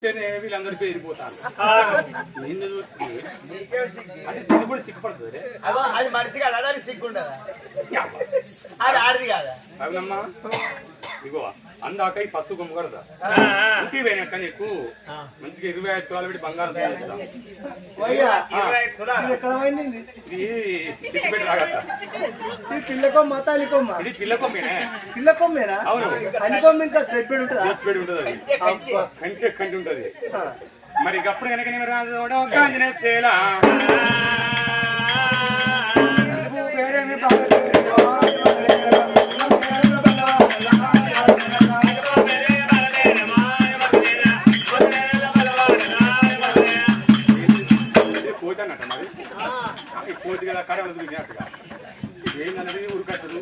వీళ్ళందరూ పేరిపోతారు అది కూడా సిగ్గుపడుతుంది అది మనిషి కాదు అది సిగ్గుండదా అది ఆడిది కాదా అవునమ్మా ఇగో అందాక ఈ పసుపు కొమ్ము కదా ఇంటికి పోయినాక నీకు మంచిగా 25 తులాలు పెట్టి బంగారం ఇది పిల్ల కొమ్మ తల్లి కొమ్మ ఇది పిల్ల కొమ్మేనే పిల్ల కొమ్మేనా అవును అన్ని కొమ్మ ఇంకా చెట్టు ఉంటుంది ఉంటుంది అది కంటి ఉంటుంది మరి అప్పుడు కనుక నేను రాజు ఆంజనేయ సేలా పోతానట మరి పోతి కదా కడవలు తిరిగినట్టుగా ఏందన్నది ఉరికట్టదు